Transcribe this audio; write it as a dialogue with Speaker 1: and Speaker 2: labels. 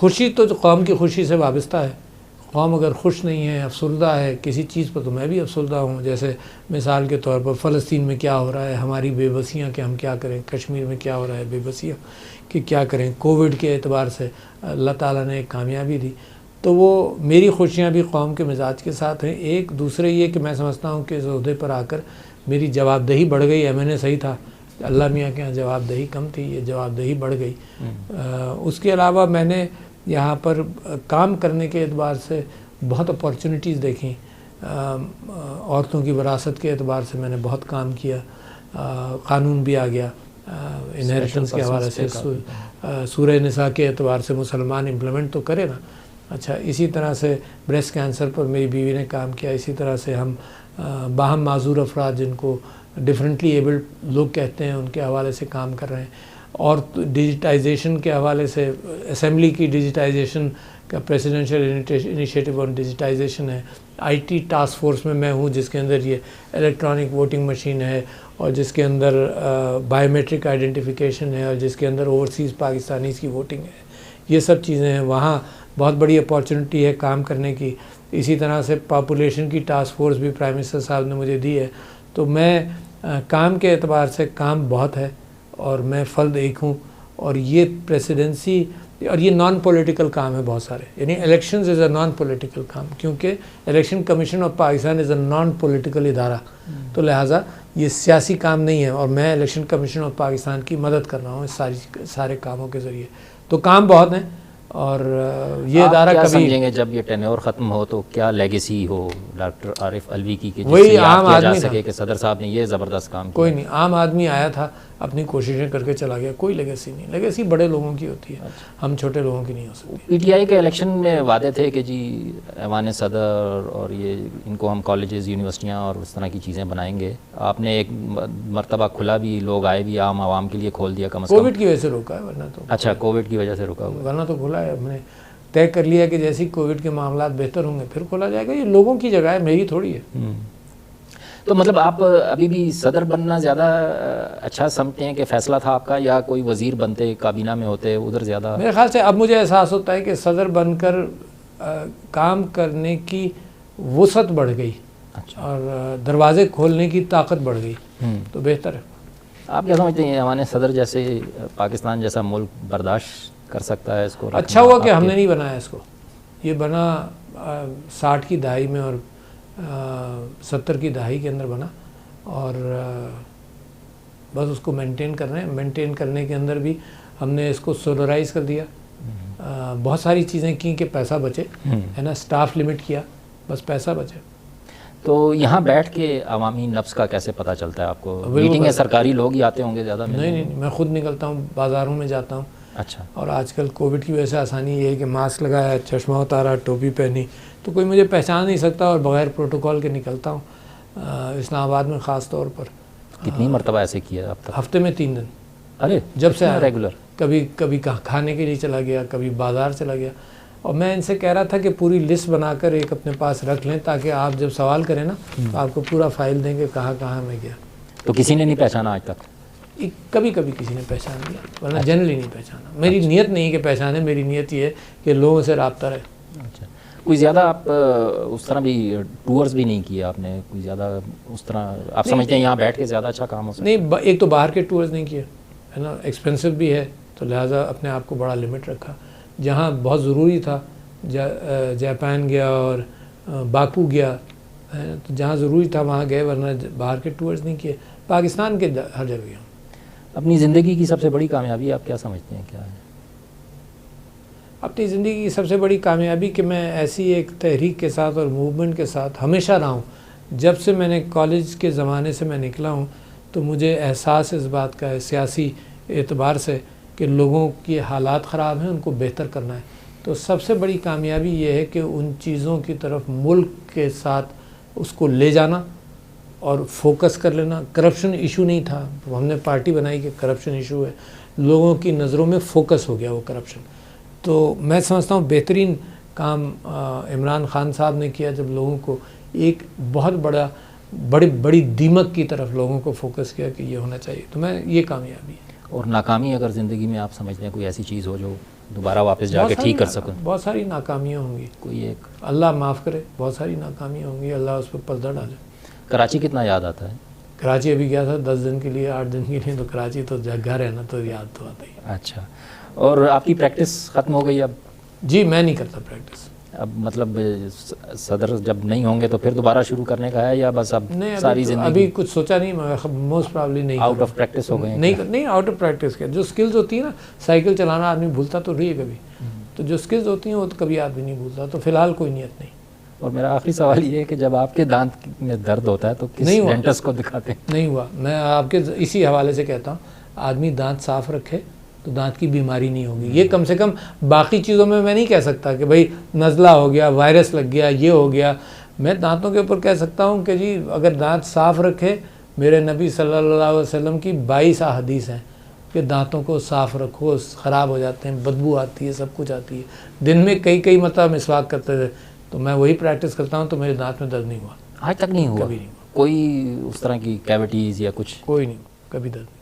Speaker 1: خوشی تو قوم کی خوشی سے وابستہ ہے. قوم اگر خوش نہیں ہے، افسردہ ہے کسی چیز پر، تو میں بھی افسردہ ہوں. جیسے مثال کے طور پر فلسطین میں کیا ہو رہا ہے، ہماری بے بسیاں کہ ہم کیا کریں، کشمیر میں کیا ہو رہا ہے بے بسیاں کہ کیا کریں. کووڈ کے اعتبار سے اللہ تعالیٰ نے ایک کامیابی دی، تو وہ میری خوشیاں بھی قوم کے مزاج کے ساتھ ہیں. ایک دوسرے یہ کہ میں سمجھتا ہوں کہ اس عہدے پر آ کر میری جواب دہی بڑھ گئی. MNA صحیح تھا، اللہ میاں کے یہاں جواب دہی کم تھی، یہ جواب دہی بڑھ گئی. اس کے علاوہ میں نے یہاں پر کام کرنے کے اعتبار سے بہت اپارچونیٹیز دیکھیں. عورتوں کی وراثت کے اعتبار سے میں نے بہت کام کیا. قانون بھی آ گیا انہیریٹنس کے حوالے سے. سورہ نساء کے اعتبار سے مسلمان امپلیمنٹ تو کرے نا. اچھا، اسی طرح سے بریسٹ کینسر پر میری بیوی نے کام کیا. اسی طرح سے ہم باہم معذور افراد جن کو ڈفرینٹلی ایبلڈ لوگ کہتے ہیں ان کے حوالے سے کام کر رہے ہیں. اور ڈیجیٹائزیشن کے حوالے سے اسمبلی کی ڈیجیٹائزیشن کا پریسیڈنشل انیشیٹو آن ڈیجیٹائزیشن ہے. IT ٹاسک فورس میں میں ہوں جس کے اندر یہ الیکٹرانک ووٹنگ مشین ہے، اور جس کے اندر بائیو میٹرک آئیڈینٹیفیکیشن ہے، اور جس کے اندر اوورسیز پاکستانیز کی ووٹنگ ہے. یہ سب چیزیں ہیں. وہاں بہت بڑی اپارچونیٹی ہے کام کرنے کی. اسی طرح سے پاپولیشن کی ٹاسک فورس بھی پرائم منسٹر صاحب نے مجھے دی ہے. تو میں کام کے اعتبار سے کام بہت ہے، اور میں فرد ایک ہوں. اور یہ پریسیڈنسی اور یہ نان پولیٹیکل کام ہے بہت سارے. یعنی الیکشنز از اے نان پولیٹیکل کام، کیونکہ election commission of Pakistan is a non political ادارہ. تو لہٰذا یہ سیاسی کام نہیں ہے، اور میں الیکشن کمیشن آف پاکستان کی مدد کر رہا ہوں اس سارے کاموں کے ذریعے. تو کام بہت ہیں. اور یہ ادارہ
Speaker 2: کیا
Speaker 1: کبھی
Speaker 2: سمجھیں گے جب یہ ٹینیور ختم ہو تو کیا لیگیسی ہو ڈاکٹر عارف علوی کی کہ جس
Speaker 1: وہی
Speaker 2: سے یاد
Speaker 1: عام
Speaker 2: کیا جا
Speaker 1: آدمی
Speaker 2: سکے کہ صدر صاحب نے یہ زبردست کام کیا؟
Speaker 1: کوئی نہیں، عام آدمی آیا تھا اپنی کوششیں کر کے چلا گیا. کوئی لیگیسی نہیں. لیگیسی بڑے لوگوں کی ہوتی ہے، ہم چھوٹے لوگوں کی نہیں ہو سکتی.
Speaker 2: PTI کے الیکشن میں وعدے تھے کہ جی ایوان صدر اور یہ ان کو ہم کالجز یونیورسٹیاں اور اس طرح کی چیزیں بنائیں گے. آپ نے ایک مرتبہ کھلا بھی، لوگ آئے بھی، عام عوام کے لیے کھول دیا کم از کم.
Speaker 1: کووڈ کی وجہ سے روکا ہے، ورنہ تو
Speaker 2: اچھا، کووڈ کی وجہ سے روکا ہوا.
Speaker 1: ورنہ تو کھلا ہے. ہم نے طے کر لیا کہ جیسے کووڈ کے معاملات بہتر ہوں گے پھر کھولا جائے گا. یہ لوگوں کی جگہ ہے، میری تھوڑی ہے.
Speaker 2: تو مطلب آپ ابھی بھی صدر بننا زیادہ اچھا سمجھتے ہیں کہ فیصلہ تھا آپ کا، یا کوئی وزیر بنتے، کابینہ میں ہوتے، ادھر زیادہ؟
Speaker 1: میرے خیال سے اب مجھے احساس ہوتا ہے کہ صدر بن کر کام کرنے کی وسعت بڑھ گئی، اور دروازے کھولنے کی طاقت بڑھ گئی، تو بہتر ہے.
Speaker 2: آپ کیا سمجھتے ہیں ایوان صدر جیسے پاکستان جیسا ملک برداشت کر سکتا ہے اس کو؟
Speaker 1: اچھا ہوا کہ ہم نے نہیں بنایا اس کو. یہ بنا 60 کی دہائی میں اور 70 کی دہائی کے اندر بنا، اور بس اس کو مینٹین کر رہے ہیں. مینٹین کرنے کے اندر بھی ہم نے اس کو سولرائز کر دیا. بہت ساری چیزیں کی کہ پیسہ بچے، ہے نا. سٹاف لمٹ کیا، بس پیسہ بچے.
Speaker 2: تو یہاں بیٹھ کے عوامی نفس کا کیسے پتہ چلتا ہے آپ کو؟ میٹنگیں سرکاری لوگ ہی آتے ہوں گے زیادہ؟
Speaker 1: نہیں، میں خود نکلتا ہوں، بازاروں میں جاتا ہوں.
Speaker 2: اچھا.
Speaker 1: اور آج کل کووڈ کی وجہ سے آسانی یہ ہے کہ ماسک لگایا، چشمہ اتارا، ٹوپی پہنی، تو کوئی مجھے پہچان نہیں سکتا، اور بغیر پروٹوکول کے نکلتا ہوں. اسلام آباد میں خاص طور پر.
Speaker 2: کتنی مرتبہ ایسے کیا اب تک؟
Speaker 1: ہفتے میں 3 دن.
Speaker 2: ارے
Speaker 1: جب سے
Speaker 2: ریگولر؟
Speaker 1: کبھی کھانے کے لیے چلا گیا، کبھی بازار چلا گیا. اور میں ان سے کہہ رہا تھا کہ پوری لسٹ بنا کر ایک اپنے پاس رکھ لیں، تاکہ آپ جب سوال کریں نا تو آپ کو پورا فائل دیں کہ کہاں کہاں میں گیا.
Speaker 2: تو کسی نے نہیں پہچانا آج تک؟
Speaker 1: کبھی کبھی کسی نے پہچان لیا، ورنہ جنرلی نہیں پہچانا. میری نیت نہیں کہ پہچانے، میری نیت یہ ہے کہ لوگوں سے رابطہ رہے.
Speaker 2: اچھا. کوئی زیادہ آپ اس طرح بھی ٹورز بھی نہیں کیا آپ نے؟ کوئی زیادہ اس طرح آپ سمجھتے ہیں یہاں بیٹھ کے زیادہ اچھا کام ہو سکتا؟
Speaker 1: نہیں، ایک تو باہر کے ٹورز نہیں کیے، ہے نا. ایکسپینسو بھی ہے، تو لہٰذا اپنے آپ کو بڑا لمٹ رکھا. جہاں بہت ضروری تھا جاپان گیا اور باکو گیا، تو جہاں ضروری تھا وہاں گئے، ورنہ باہر کے ٹورز نہیں کیے. پاکستان کے ہر جگہ گیا.
Speaker 2: اپنی زندگی کی سب سے بڑی کامیابی آپ کیا سمجھتے ہیں، کیا ہے؟
Speaker 1: اپنی زندگی کی سب سے بڑی کامیابی کہ میں ایسی ایک تحریک کے ساتھ اور موومنٹ کے ساتھ ہمیشہ رہا ہوں. جب سے میں نے کالج کے زمانے سے میں نکلا ہوں تو مجھے احساس اس بات کا ہے سیاسی اعتبار سے کہ لوگوں کے حالات خراب ہیں، ان کو بہتر کرنا ہے. تو سب سے بڑی کامیابی یہ ہے کہ ان چیزوں کی طرف ملک کے ساتھ اس کو لے جانا اور فوکس کر لینا. کرپشن ایشو نہیں تھا، ہم نے پارٹی بنائی کہ کرپشن ایشو ہے، لوگوں کی نظروں میں فوکس ہو گیا وہ کرپشن. تو میں سمجھتا ہوں بہترین کام عمران خان صاحب نے کیا، جب لوگوں کو ایک بہت بڑی دیمک کی طرف لوگوں کو فوکس کیا کہ یہ ہونا چاہیے. تو میں یہ کامیابی ہے.
Speaker 2: اور ناکامی اگر زندگی میں آپ سمجھتے ہیں کوئی ایسی چیز ہو جو دوبارہ واپس جا کے ٹھیک کر سکوں؟
Speaker 1: بہت ساری ناکامیاں ہوں گی،
Speaker 2: کوئی ایک
Speaker 1: اللہ معاف کرے، بہت ساری ناکامیاں ہوں گی، اللہ اس پہ پردہ ڈالے۔
Speaker 2: کراچی کتنا یاد آتا ہے؟
Speaker 1: کراچی ابھی گیا تھا 10 دن کے لیے، 8 دن کے لیے، تو کراچی تو گھر ہے نا، تو یاد تو آتا ہی۔
Speaker 2: اچھا، اور آپ کی پریکٹس ختم ہو گئی اب؟
Speaker 1: جی میں نہیں کرتا پریکٹس
Speaker 2: اب مطلب صدر جب نہیں ہوں گے تو پھر دوبارہ شروع کرنے کا ہے یا بس اب
Speaker 1: نہیں،
Speaker 2: ساری زندگی
Speaker 1: ابھی کچھ سوچا نہیں، موسٹ پرابلی نہیں،
Speaker 2: آؤٹ آف پریکٹس ہو گئے ہیں؟
Speaker 1: نہیں آؤٹ آف پریکٹس کیا، جو سکلز ہوتی ہیں نا، سائیکل چلانا آدمی بھولتا تو رہی ہے کبھی، تو جو سکلز ہوتی ہیں وہ تو کبھی آدمی نہیں بھولتا، تو فی الحال کوئی نیت نہیں۔
Speaker 2: اور میرا آخری سوال یہ ہے کہ جب آپ کے دانت میں درد ہوتا ہے تو کس ڈینٹسٹ کو دکھاتے ہیں؟
Speaker 1: نہیں ہوا، میں آپ کے اسی حوالے سے کہتا ہوں، آدمی دانت صاف رکھے تو دانت کی بیماری نہیں ہوگی۔ یہ کم سے کم باقی چیزوں میں نہیں کہہ سکتا کہ بھائی نزلہ ہو گیا، وائرس لگ گیا، یہ ہو گیا، میں دانتوں کے اوپر کہہ سکتا ہوں کہ جی اگر دانت صاف رکھے، میرے نبی صلی اللہ علیہ وسلم کی 22 احادیث ہیں کہ دانتوں کو صاف رکھو، خراب ہو جاتے ہیں، بدبو آتی ہے، سب کچھ آتی ہے۔ دن میں کئی مرتبہ مسواک کرتے تھے، تو میں وہی پریکٹس کرتا ہوں، تو میرے دانت میں درد نہیں ہوا،
Speaker 2: آج تک نہیں ہوا؟
Speaker 1: کبھی نہیں ہوا،
Speaker 2: کوئی اس طرح کی کیوٹیز یا کچھ؟
Speaker 1: کوئی نہیں ہوا، کبھی درد نہیں۔